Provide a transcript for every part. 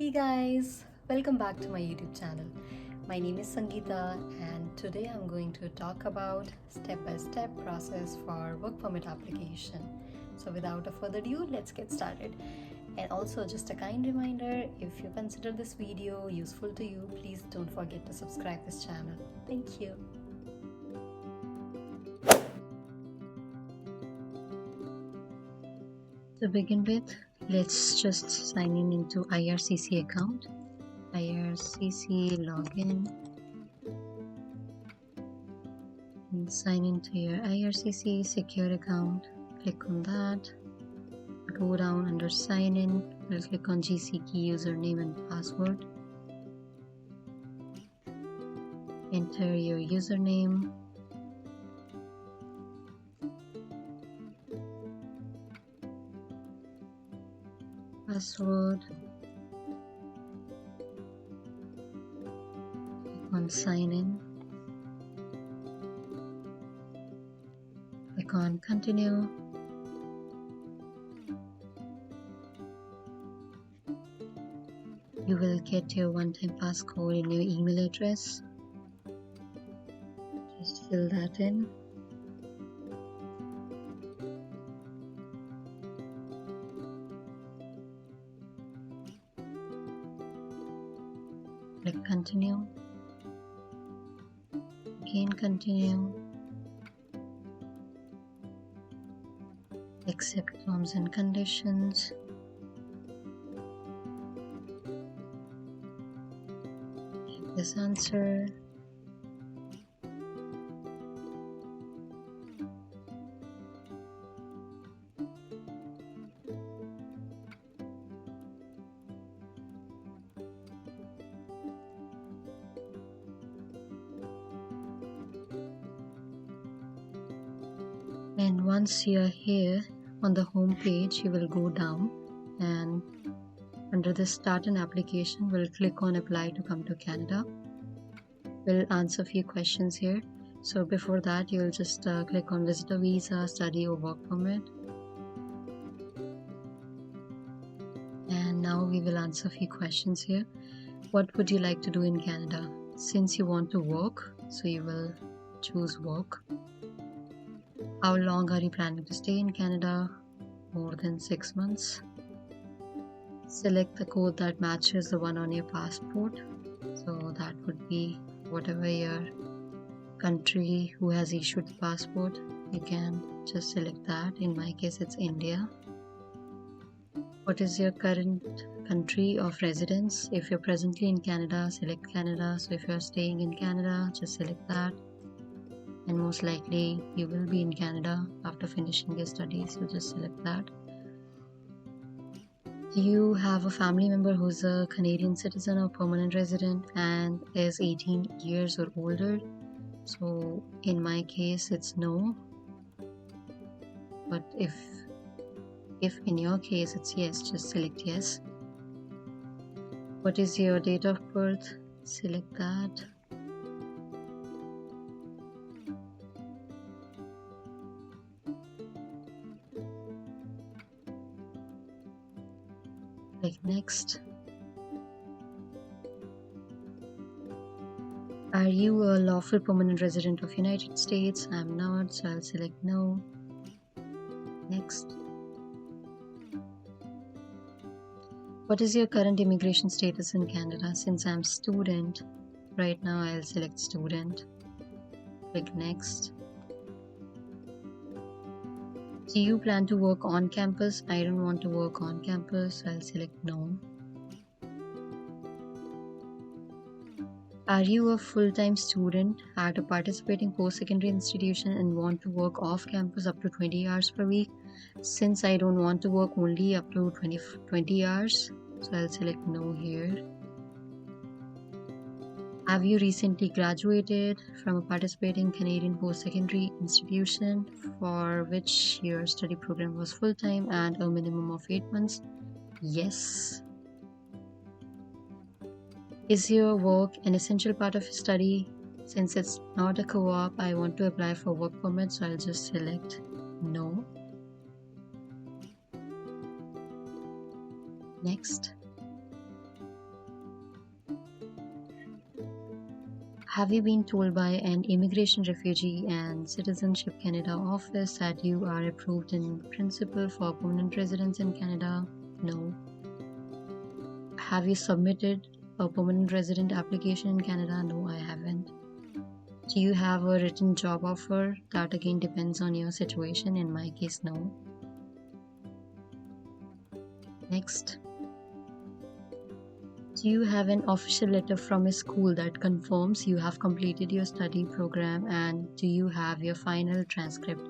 Hey guys, welcome back to my YouTube channel. My name is Sangeeta and today I'm going to talk about step-by-step process for work permit application. So without a further ado, let's get started. And also just a kind reminder, if you consider this video useful to you, please don't forget to subscribe this channel. Thank you. To begin with, let's just sign in into IRCC account. IRCC login and sign into your IRCC secure account. Click on that. Go down under sign in. We'll click on GC key username and password. Enter your username. Password. Click on sign in. Click on continue. You will get your one-time passcode in your email address. Just fill that in. Click continue. Again continue. Accept terms and conditions. Give this answer. And once you are here on the home page, you will go down and under the start an application, we'll click on apply to come to Canada. We'll answer a few questions here. So before that, you'll just click on visitor visa, study or work permit. And now we will answer a few questions here. What would you like to do in Canada? Since you want to work, so you will choose work. How long are you planning to stay in Canada? More than 6 months. Select the code that matches the one on your passport. So that would be whatever your country who has issued the passport. You can just select that. In my case, it's India. What is your current country of residence? If you're presently in Canada, select Canada. So if you're staying in Canada, just select that. And most likely you will be in Canada after finishing your studies, so just select that. Do you have a family member who's a Canadian citizen or permanent resident and is 18 years or older? So in my case it's no, but if in your case it's yes, just select yes. What is your date of birth? Select that. Click next. Are you a lawful permanent resident of United States? I'm not, so I'll select no. Next. What is your current immigration status in Canada? Since I'm student, right now I'll select student. Click next. Do you plan to work on campus? I don't want to work on campus, so I'll select no. Are you a full-time student at a participating post-secondary institution and want to work off campus up to 20 hours per week? Since I don't want to work only up to 20 hours, so I'll select no here. Have you recently graduated from a participating Canadian post-secondary institution for which your study program was full-time and a minimum of 8 months? Yes. Is your work an essential part of your study? Since it's not a co-op, I want to apply for work permit, so I'll just select no. Next. Have you been told by an Immigration, Refugee and Citizenship Canada office that you are approved in principle for permanent residence in Canada? No. Have you submitted a permanent resident application in Canada? No, I haven't. Do you have a written job offer? That again depends on your situation. In my case, no. Next. Do you have an official letter from a school that confirms you have completed your study program, and do you have your final transcript?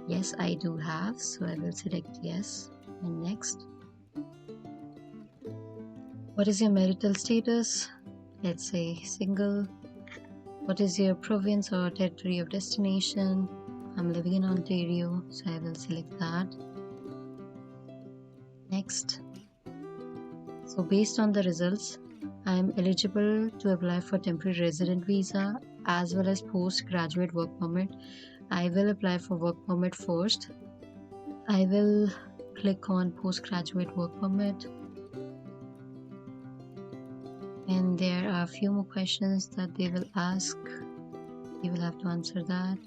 Yes, I do have, so I will select yes. And next. What is your marital status? Let's say single. What is your province or territory of destination? I'm living in Ontario, so I will select that. Next. So based on the results, I am eligible to apply for temporary resident visa as well as postgraduate work permit. I will apply for work permit first. I will click on postgraduate work permit. And there are a few more questions that they will ask. You will have to answer that.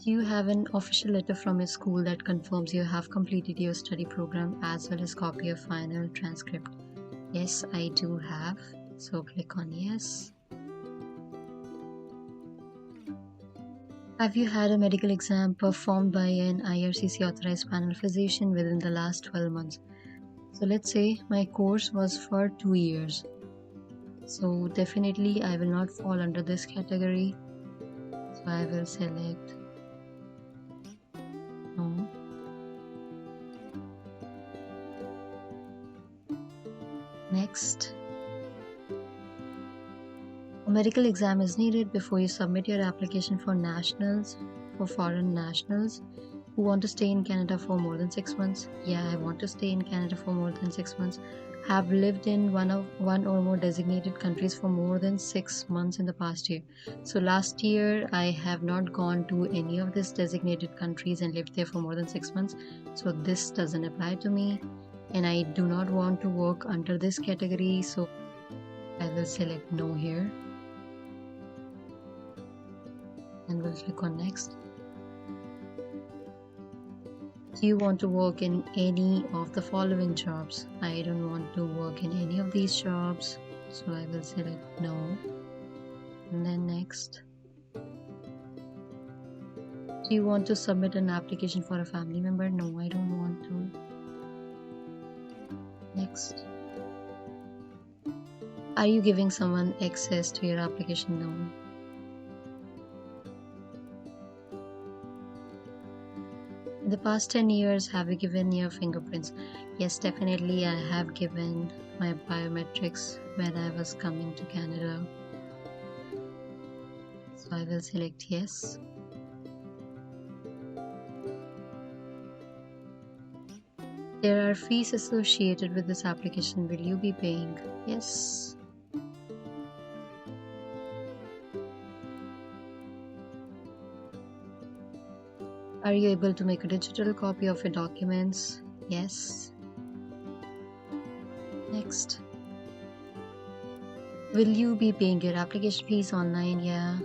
Do you have an official letter from a school that confirms you have completed your study program as well as copy of final transcript? Yes, I do have. So click on yes. Have you had a medical exam performed by an IRCC authorized panel physician within the last 12 months? So let's say my course was for 2 years. So definitely I will not fall under this category. So I will select no. Next. A medical exam is needed before you submit your application for foreign nationals who want to stay in Canada for more than 6 months. Yeah, I want to stay in Canada for more than 6 months. Have lived in one or more designated countries for more than 6 months in the past year. So last year I have not gone to any of these designated countries and lived there for more than 6 months. So this doesn't apply to me, and I do not want to work under this category. So I will select no here. And we'll click on next. Do you want to work in any of the following jobs? I don't want to work in any of these jobs, so I will select no. And then next. Do you want to submit an application for a family member? No, I don't want to. Next. Are you giving someone access to your application? No. In the past 10 years, have you given your fingerprints? Yes, definitely I have given my biometrics when I was coming to Canada. So I will select yes. There are fees associated with this application. Will you be paying? Yes. Are you able to make a digital copy of your documents? Yes. Next. Will you be paying your application fees online? Yeah.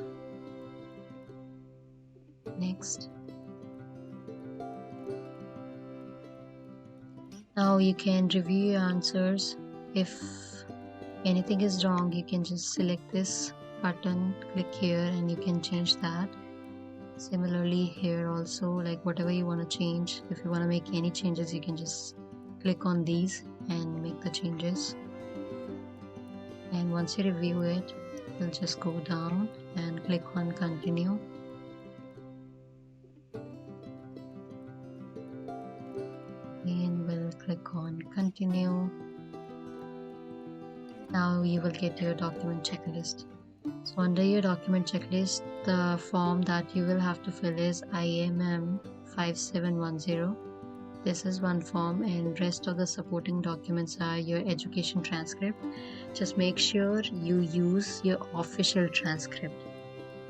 Next. Now you can review your answers. If anything is wrong, you can just select this button, click here, and you can change that. Similarly here also, like whatever you want to change, if you want to make any changes, you can just click on these and make the changes. And once you review it, you'll just go down and click on continue. And we'll click on continue. Now you will get your document checklist. So under your document checklist, the form that you will have to fill is IMM 5710. This is one form, and rest of the supporting documents are your education transcript. Just make sure you use your official transcript,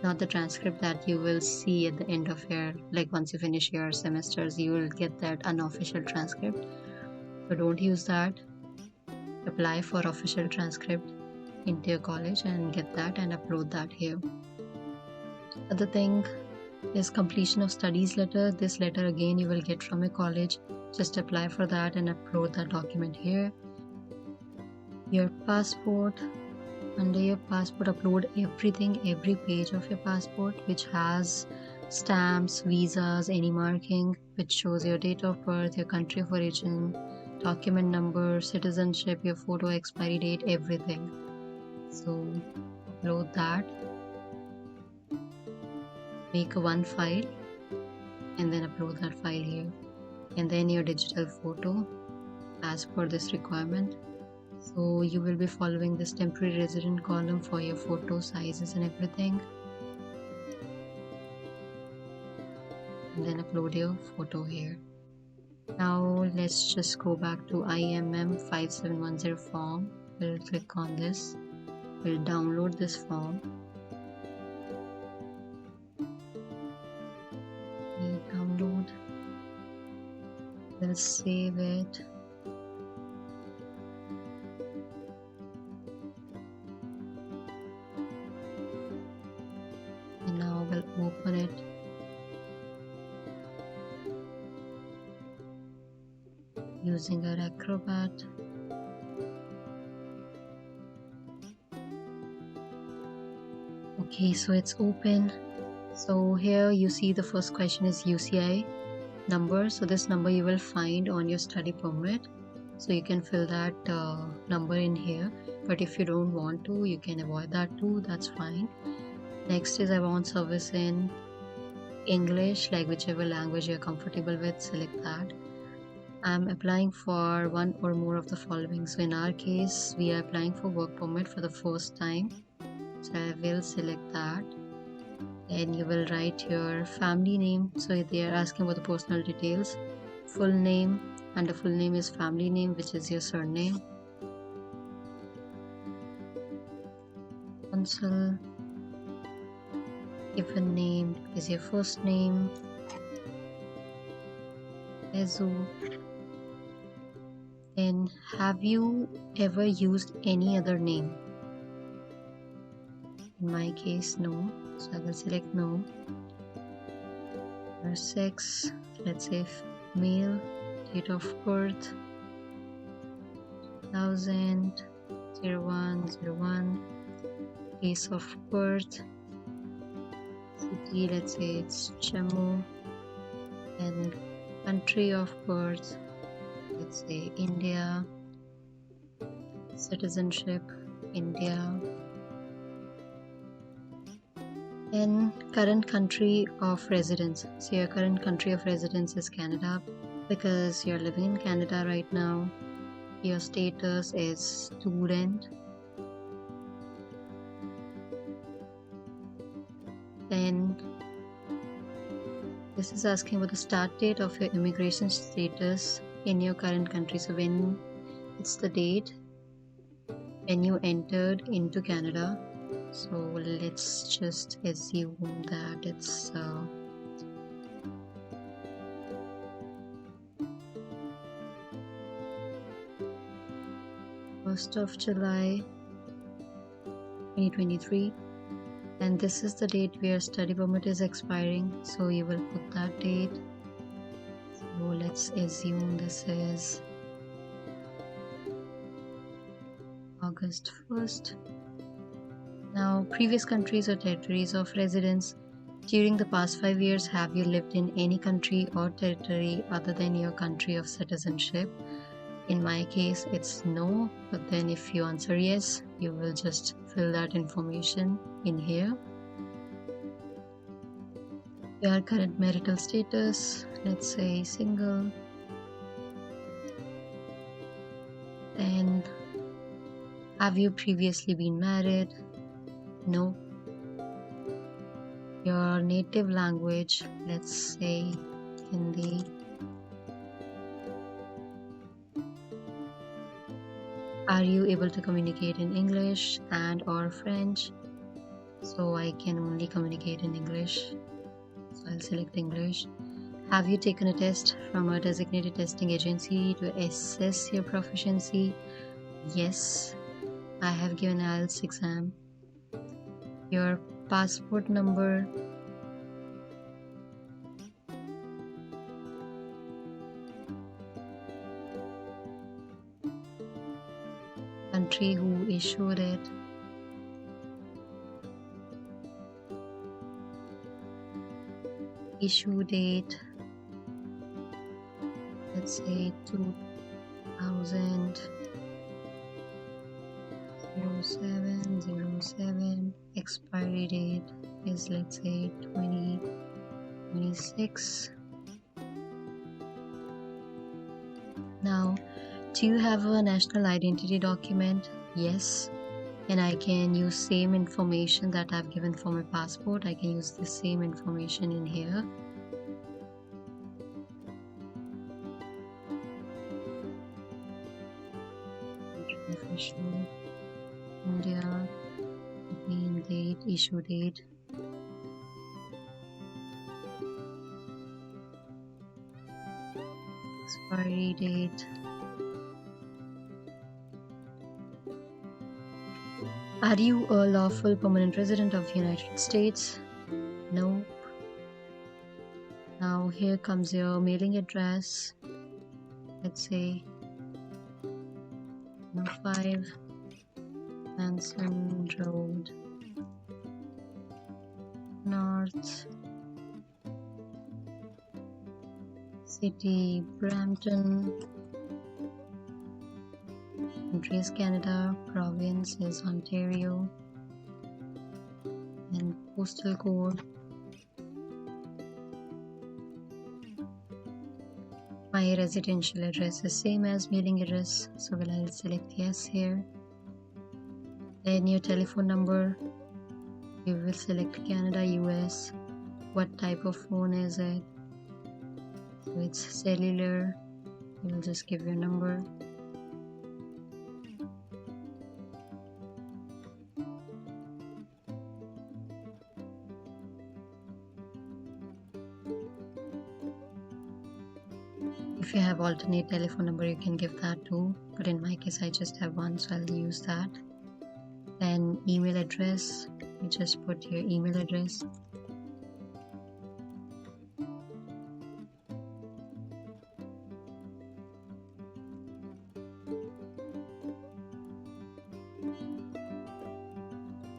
not the transcript that you will see at the end of your, like once you finish your semesters, you will get that unofficial transcript. So don't use that. Apply for official transcript into your college and get that and upload that here. Other thing is completion of studies letter. This letter again you will get from your college. Just apply for that and upload that document here. Your passport. Under your passport, upload everything, every page of your passport which has stamps, visas, any marking which shows your date of birth, your country of origin, document number, citizenship, your photo, expiry date, everything. So upload that, make one file and then upload that file here, and then your digital photo as per this requirement. So you will be following this temporary resident column for your photo sizes and everything, and then upload your photo here. Now let's just go back to IMM 5710 form. We'll click on this, we'll download this form. We download, we'll save it. And now we'll open it. Using our Acrobat. Okay, so it's open. So here you see the first question is UCI number. So this number you will find on your study permit. So you can fill that number in here. But if you don't want to, you can avoid that too. That's fine. Next is I want service in English, like whichever language you're comfortable with, select that. I'm applying for one or more of the following. So in our case, we are applying for work permit for the first time. So I will select that. Then you will write your family name. So they are asking about the personal details. Full name, and the full name is family name, which is your surname. Consul. Given name is your first name. Ezu. Then have you ever used any other name? In my case, no. So I will select no. Your sex, let's say male. Date of birth 2000, 0101. Place of birth, city, let's say it's Jammu. And country of birth, let's say India. Citizenship, India. And current country of residence. So your current country of residence is Canada because you're living in Canada right now. Your status is student. Then this is asking about the start date of your immigration status in your current country. So when it's the date when you entered into Canada. So let's just assume that it's 1st of July 2023, and this is the date where study permit is expiring, so you will put that date. So let's assume this is August 1st. Now, previous countries or territories of residence. During the past 5 years, have you lived in any country or territory other than your country of citizenship? In my case, it's no, but then if you answer yes, you will just fill that information in here. Your current marital status, let's say single. Then, have you previously been married? No. Your native language, let's say Hindi. Are you able to communicate in English and or French? So I can only communicate in English. So I'll select English. Have you taken a test from a designated testing agency to assess your proficiency? Yes, I have given an IELTS exam. Your passport number, country who issued it, issue date, let's say 2007, expiry date is, let's say, 2026. Now, do you have a national identity document? Yes. And I can use same information that I've given for my passport. I can use the same information in here. Official India, name, date, issue date. Expiry date. Are you a lawful permanent resident of the United States? No. Now here comes your mailing address. Let's say 5 Hanson Road, North, City, Brampton. Country is Canada, province is Ontario, and postal code. My residential address is same as mailing address, so I'll select yes here. Then your telephone number, you will select Canada, US. What type of phone is it? So it's cellular, you will just give your number. If you have alternate telephone number, you can give that too, but in my case I just have one, so I'll use that. Then email address, you just put your email address.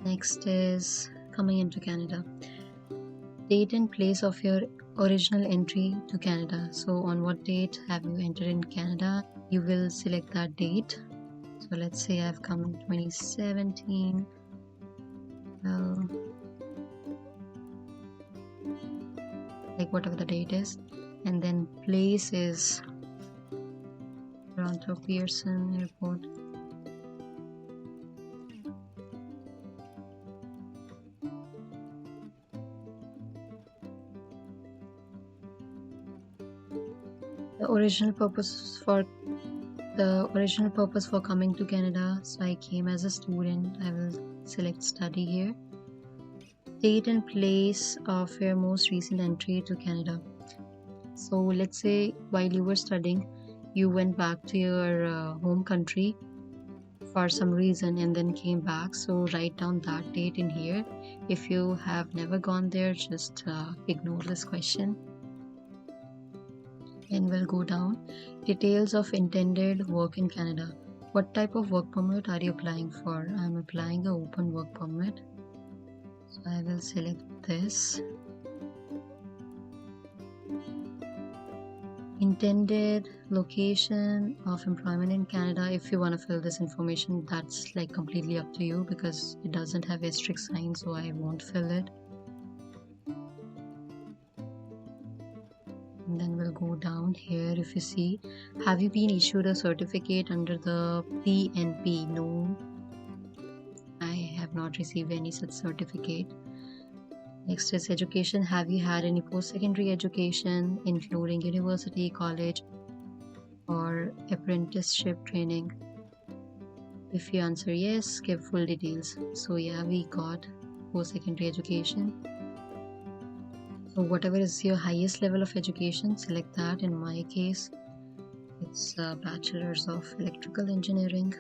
Next is coming into Canada. Date and place of your original entry to Canada. So on what date have you entered in Canada? You will select that date. So let's say I've come in 2017. Like whatever the date is. And then place is Toronto Pearson Airport. The original purpose for coming to Canada, so I came as a student. I will select study here. Date and place of your most recent entry to Canada. So let's say while you were studying, you went back to your home country for some reason and then came back, so write down that date in here. If you have never gone there, just ignore this question. And we'll go down. Details of intended work in Canada. What type of work permit are you applying for? I'm applying an open work permit. So I will select this. Intended location of employment in Canada. If you want to fill this information, that's like completely up to you because it doesn't have asterisk sign, so I won't fill it. And then we'll go down here. If you see, have you been issued a certificate under the PNP? No, I have not received any such certificate. Next is education. Have you had any post-secondary education, including university, college, or apprenticeship training? If you answer yes, give full details. So yeah, we got post-secondary education. So whatever is your highest level of education, select that. In my case, it's a bachelor's of electrical engineering.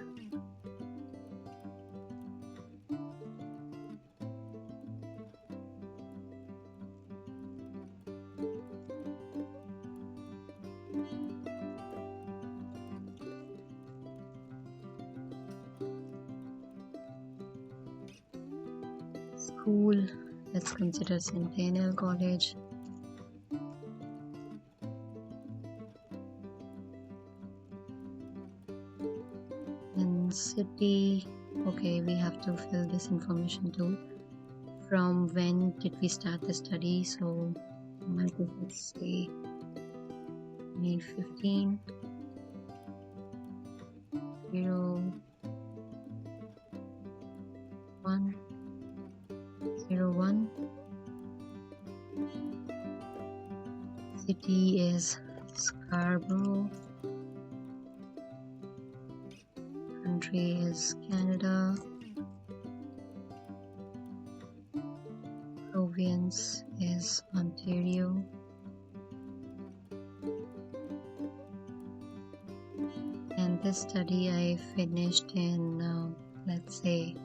School, let's consider Centennial College. And city, okay, we have to fill this information too. From when did we start the study? So let's say 2015, 0101. City is Scarborough. Country is Canada. Province is Ontario. And this study I finished in, let's say,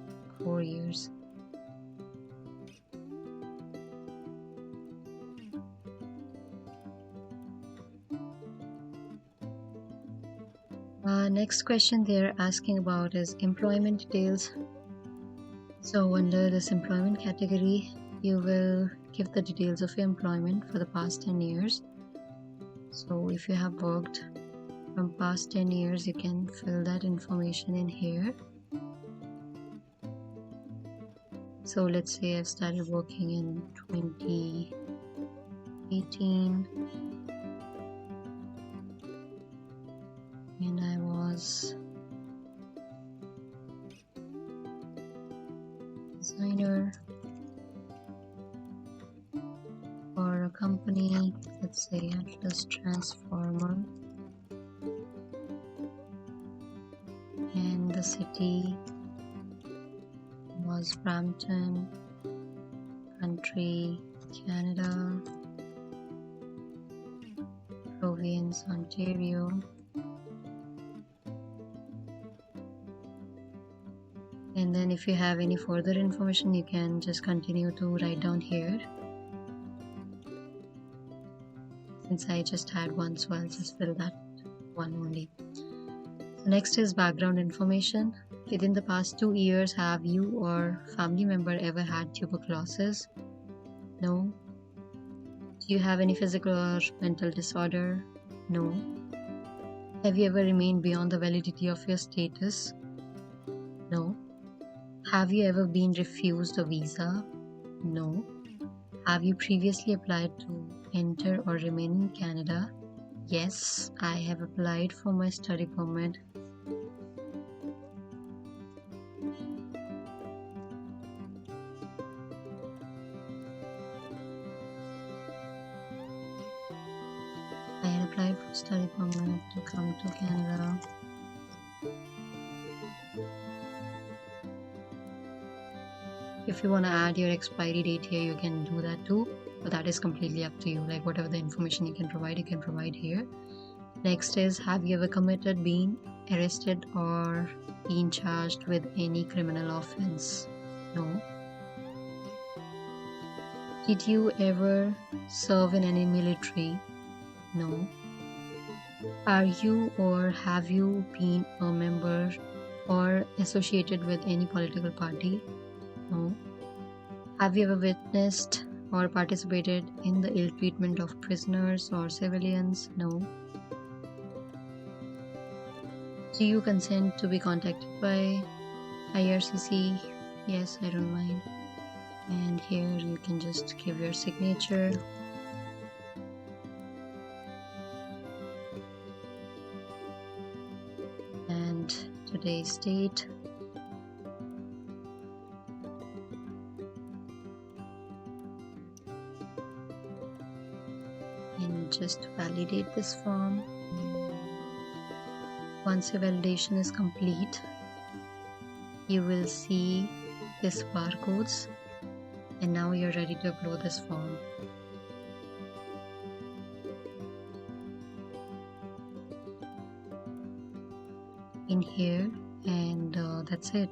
4 years. Next question they're asking about is employment details. So under this employment category, you will give the details of your employment for the past 10 years. So if you have worked from past 10 years, you can fill that information in here. So let's say I've started working in 2018 and I was designer for a company, let's say Atlas Transformer, and the city was Brampton, country Canada, province Ontario. And then if you have any further information, you can just continue to write down here. Since I just had one, so I'll just fill that one only. So next is background information. Within the past 2 years, have you or family member ever had tuberculosis? No. Do you have any physical or mental disorder? No. Have you ever remained beyond the validity of your status? No. Have you ever been refused a visa? No. Have you previously applied to enter or remain in Canada? Yes, I have applied for my study permit. I had applied for study permit to come to Canada. If you want to add your expiry date here, you can do that too, but that is completely up to you. Like whatever the information you can provide here. Next is, have you ever committed, been arrested or been charged with any criminal offense? No. Did you ever serve in any military? No. Are you or have you been a member or associated with any political party? No. Have you ever witnessed or participated in the ill treatment of prisoners or civilians? No. Do you consent to be contacted by IRCC? Yes, I don't mind. And here you can just give your signature. And today's date. And just validate this form. Once your validation is complete, you will see this barcodes, and now you're ready to upload this form. in here, and that's it.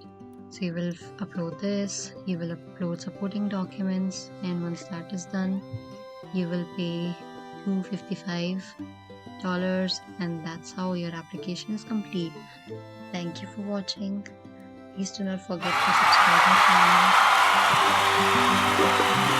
So you will upload this, you will upload supporting documents, and once that is done, you will pay $255, and that's how your application is complete. Thank you for watching. Please do not forget to subscribe my channel.